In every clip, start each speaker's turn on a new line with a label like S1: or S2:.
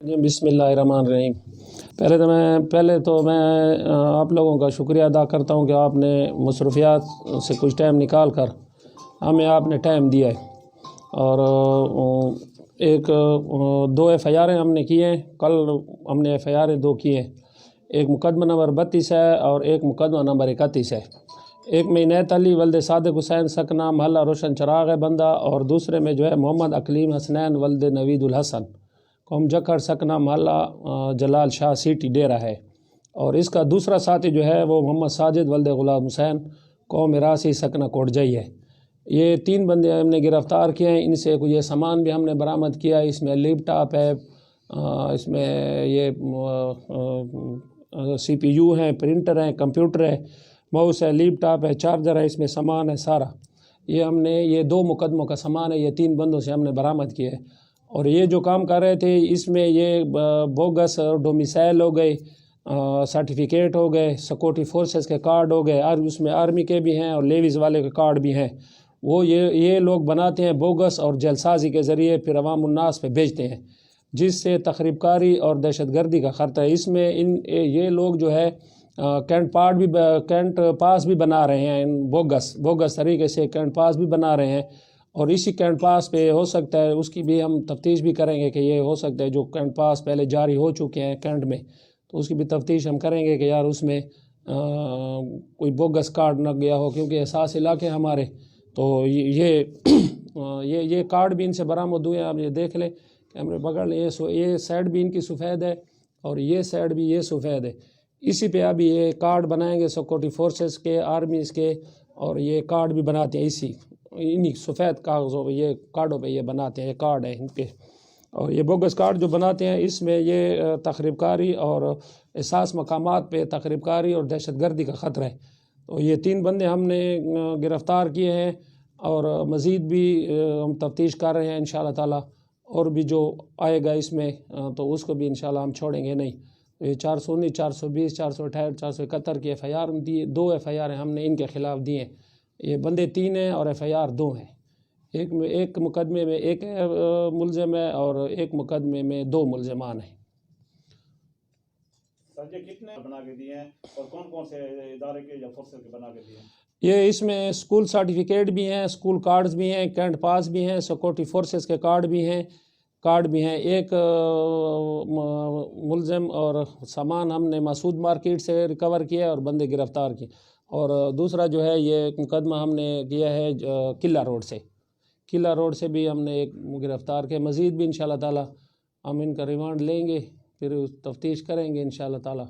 S1: جی बिस्मिल्लाहिर्रहमानिर्रहीम। पहले तो मैं आप लोगों का शुक्रिया अदा करता हूँ कि आपने मसरूफियात से कुछ टाइम निकाल कर हमें आपने टाइम दिया है। और एक दो FIR हमने किए हैं, कल हमने FIR 2 किए हैं। एक मुकदमा नंबर 32 है और एक मुकदमा नंबर 31 है। एक में इनायत अली वल्द सादिक हुसैन सकना महल्ला रोशन चराग है बंदा, और दूसरे में जो है मोहम्मद अकलीम हसनैन वल्द नवीदुल हसन कौम जकर सकना महल्ला जलाल शाह सिटी डेरा है। और इसका दूसरा साथी जो है वो मोहम्मद साजिद वल्द गुलाम हुसैन कौम रासी सकना कोटजई है। ये 3 बंदे हमने गिरफ़्तार किए हैं। इनसे ये सामान भी हमने बरामद किया है। इसमें लैपटॉप है, इसमें ये CPU है, प्रिंटर है, कंप्यूटर है, माउस है, लैपटॉप है, चार्जर है, इसमें सामान है सारा। ये 2 मुकदमों का सामान है, ये 3 बंदों से हमने बरामद किए है। और ये जो काम कर रहे थे इसमें ये बोगस डोमिसाइल हो गए, सर्टिफिकेट हो गए, सिक्योरिटी फोर्सेस के कार्ड हो गए, और उसमें आर्मी के भी हैं और लेविस वाले के कार्ड भी हैं। वो ये लोग बनाते हैं बोगस और जलसाजी के ज़रिए फिर अवाम उन्नास पे भेजते हैं, जिससे तखरीबकारी और दहशतगर्दी का ख़तरा है। इसमें ये लोग जो है कैंट पास भी बना रहे हैं, बोगस तरीके से कैंट पास भी बना रहे हैं। और इसी कैंट पास पे हो सकता है, उसकी भी हम तफ्तीश भी करेंगे कि ये हो सकता है जो कैंट पास पहले जारी हो चुके हैं कैंट में, तो उसकी भी तफ्तीश हम करेंगे कि यार उसमें कोई बोगस कार्ड न गया हो, क्योंकि एहसास इलाके हमारे। तो ये कार्ड भी इनसे बरामद हुए हैं। आप ये देख लें, कैमरे पकड़ लें, ये साइड भी इनकी सफ़ेद है और ये साइड भी ये सफ़ेद है। इसी पे अभी ये कार्ड बनाएंगे सिक्योरिटी फोर्सेस के, आर्मीज़ के, और ये कार्ड भी बनाते हैं इन्हीं सफ़ेद कागज़ों पे, ये कार्डों पे ये बनाते हैं, ये कार्ड है इनके। और ये बोगस कार्ड जो बनाते हैं इसमें ये तखरीबकारी और एहसास मकामात पे तखरीबकारी और दहशतगर्दी का ख़तरा है। तो ये 3 बंदे हमने गिरफ़्तार किए हैं और मज़ीद भी हम तफ्तीश कर रहे हैं इंशाअल्लाह ताला। और भी जो आएगा इसमें तो उसको भी इंशाअल्लाह हम छोड़ेंगे नहीं। तो ये 419, 420, 468, 471 की FIR दिए, 2 FIR हमने इनके ख़िलाफ़ दिए हैं। ये बंदे 3 हैं और FIR 2 हैं। एक मुकदमे में 1 मुलज़िम है और एक मुकदमे में 2 मुलज़िमान हैं।
S2: सर ये कितने बना के दिए हैं और कौन कौन से इदारे के या फोर्सेस के बना के दिए हैं?
S1: ये इसमें स्कूल सर्टिफिकेट भी हैं, स्कूल कार्ड्स भी हैं, कैंट पास भी हैं, सिक्योरिटी फोर्सेस के कार्ड भी हैं। एक मुलज़िम और सामान हमने मसूद मार्केट से रिकवर किया और बंदे गिरफ़्तार किए। और दूसरा जो है ये मुकदमा हमने किया है किला रोड से भी हमने एक गिरफ़्तार किया। मज़ीद भी इंशाअल्लाह ताला हम इनका रिमांड लेंगे, फिर तफ्तीश करेंगे इंशाअल्लाह ताला।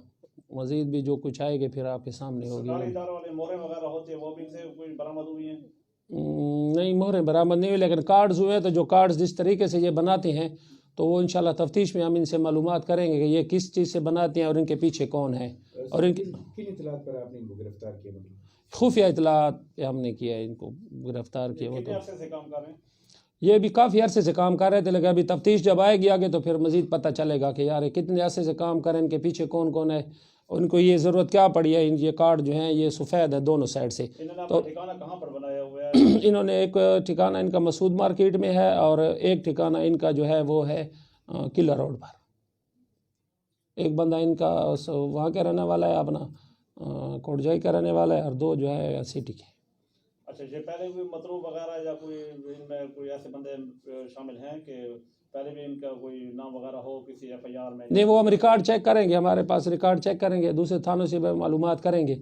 S1: मज़ीद भी जो कुछ आएगा फिर आपके सामने होगी।
S2: सरकारी इदारों वाले मोहरें वगैरह होती है, वो भी इनसे कोई बरामद हुई हैं?
S1: नहीं, मोहरें बरामद नहीं हुई, लेकिन कार्ड्स हुए। तो जो कार्ड्स जिस तरीके से ये बनाते हैं तो वो इंशाअल्लाह तफ्तीश में हम इनसे मालूमात करेंगे कि ये किस चीज़ से बनाते हैं और इनके पीछे कौन है। और इनकी
S2: किन इत्तलात पर आपने इनको गिरफ्तार किया?
S1: खुफिया इत्तलात पे हमने किया है, इनको गिरफ़्तार किया। वो
S2: कितने अरसे से काम कर रहे हैं?
S1: ये भी काफ़ी अरसे से काम कर रहे थे, लेकिन अभी तफ्तीश जब आएगी आगे तो फिर मज़ीद पता चलेगा कि यार कितने अरसे से काम करें, इनके पीछे कौन कौन है, उनको ये ज़रूरत क्या पड़ी है। ये कार्ड जो हैं ये सफ़ेद है दोनों साइड से।
S2: तो ठिकाना कहाँ पर बनाया हुआ है?
S1: इन्होंने एक ठिकाना इनका मसूद मार्केट में है और एक ठिकाना इनका जो है वो है किला रोड पर। एक बंदा इनका वहाँ का रहने वाला है, अपना कोटजाई का रहने वाला है, और 2 जो है सिटी के।
S2: अच्छा, ये पहले कोई मतलूब वगैरह या कोई इनमें कोई ऐसे बंदे शामिल हैं कि पहले भी इनका कोई नाम वगैरह हो किसी FIR में?
S1: नहीं, वो हम रिकॉर्ड चेक करेंगे, हमारे पास रिकॉर्ड चेक करेंगे, दूसरे थानों से भी मालूमात करेंगे।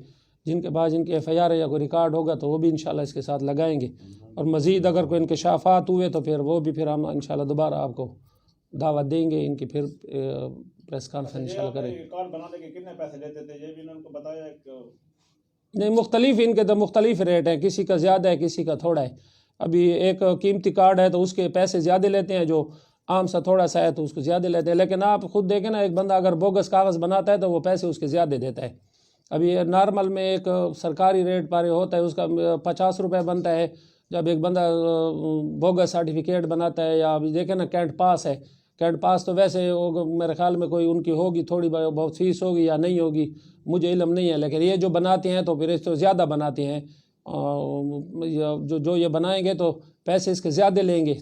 S1: जिनके पास इनके FIR है या कोई रिकॉर्ड होगा तो वो भी इंशाल्लाह इसके साथ लगाएंगे। और मज़ीद अगर कोई इंकशाफात हुए तो फिर वो भी फिर हम इंशाल्लाह दोबारा आपको दावत देंगे, इनकी फिर प्रेस कॉन्फ्रेंस इंशाल्लाह करेंगे।
S2: कार्ड बनाने के कितने पैसे लेते थे ये भी उनको बताया?
S1: नहीं, मुख्तलिफ इनके तो मुख्तलिफ रेट हैं, किसी का ज़्यादा है किसी का थोड़ा है। अभी एक कीमती कार्ड है तो उसके पैसे ज़्यादा लेते हैं, जो आम सा थोड़ा सा है तो उसको ज़्यादा लेते हैं। लेकिन आप ख़ुद देखें ना, एक बंदा अगर बोगस कागज़ बनाता है तो वो पैसे उसके ज़्यादा देता है। अभी नॉर्मल में एक सरकारी रेट पर होता है उसका 50 रुपये बनता है। जब एक बंदा बोगस सर्टिफिकेट बनाता है, या अभी देखें ना कैंट पास है, कैंट पास तो वैसे मेरे ख्याल में कोई उनकी होगी, थोड़ी बहुत फीस होगी या नहीं होगी, मुझे इल्म नहीं है। लेकिन ये जो बनाते हैं तो फिर इससे ज़्यादा बनाते हैं। जो ये बनाएंगे तो पैसे इसके ज़्यादा लेंगे।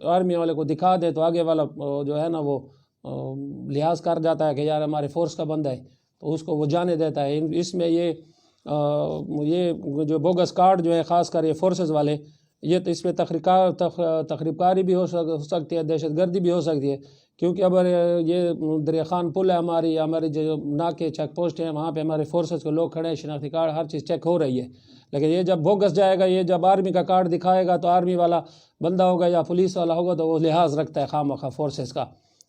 S1: आर्मी वाले को दिखा दे तो आगे वाला जो है ना वो لحاظ کر جاتا ہے کہ یار ہمارے فورس کا بندہ ہے تو اس کو وہ جانے دیتا ہے. اس میں یہ جو بوگس کارڈ جو ہے خاص کر یہ فورسز والے یہ تو اس میں تخریب کاری بھی ہو سکتی ہے, دہشت گردی بھی ہو سکتی ہے, کیونکہ اب یہ دریا خان پل ہے ہماری جو ناکے چیک پوسٹ ہیں وہاں پہ ہمارے فورسز کے لوگ کھڑے ہیں, شناختی کارڈ ہر چیز چیک ہو رہی ہے. لیکن یہ جب بوگس جائے گا, یہ جب آرمی کا کارڈ دکھائے گا تو آرمی والا بندہ ہوگا یا پولیس والا ہوگا تو وہ لحاظ رکھتا ہے خواہ مخواہ فورسز کا.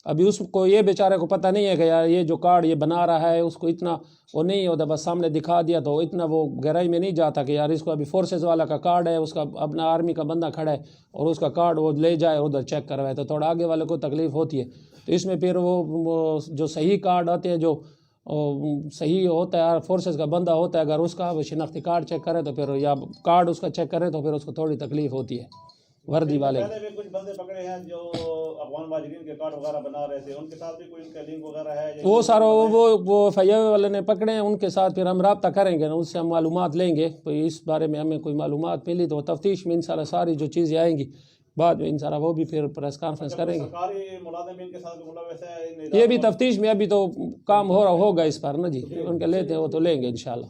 S1: ابھی اس کو یہ بیچارے کو پتہ نہیں ہے کہ یار یہ جو کارڈ یہ بنا رہا ہے اس کو اتنا وہ نہیں ہوتا, بس سامنے دکھا دیا تو اتنا وہ گہرائی میں نہیں جاتا کہ یار اس کو ابھی فورسز والا کا کارڈ ہے, اس کا اپنا آرمی کا بندہ کھڑا ہے اور اس کا کارڈ وہ لے جائے ادھر چیک کروائے تو تھوڑا آگے والے کو تکلیف ہوتی ہے. تو اس میں پھر وہ جو صحیح کارڈ آتے ہیں جو صحیح ہوتا ہے فورسز کا بندہ ہوتا ہے, اگر اس کا شناختی کارڈ چیک کرے تو پھر یا کارڈ اس کا چیک کرے تو پھر اس کو تھوڑی تکلیف ہوتی ہے وردی والے.
S2: پہلے بھی کچھ بندے پکڑے ہیں جو افغان مہاجرین کے کارڈ وغیرہ بنا رہے تھے, ان کے ساتھ بھی کوئی ان کا لنک وغیرہ ہے؟
S1: وہ سارا وہ FIA والے نے پکڑے ہیں, ان کے ساتھ پھر ہم رابطہ کریں گے, ان سے ہم معلومات لیں گے. کوئی اس بارے میں ہمیں کوئی معلومات ملی تو تفتیش میں انشاءاللہ ساری جو چیزیں آئیں گی بعد میں انشاءاللہ وہ بھی پھر پریس کانفرنس کریں گے.
S2: سرکاری ملازمین کے ساتھ ملوث ہے
S1: یہ بھی تفتیش میں ابھی تو کام ہو رہا ہوگا اس پر نا جی, ان کے لیتے ہیں وہ تو لیں گے انشاءاللہ.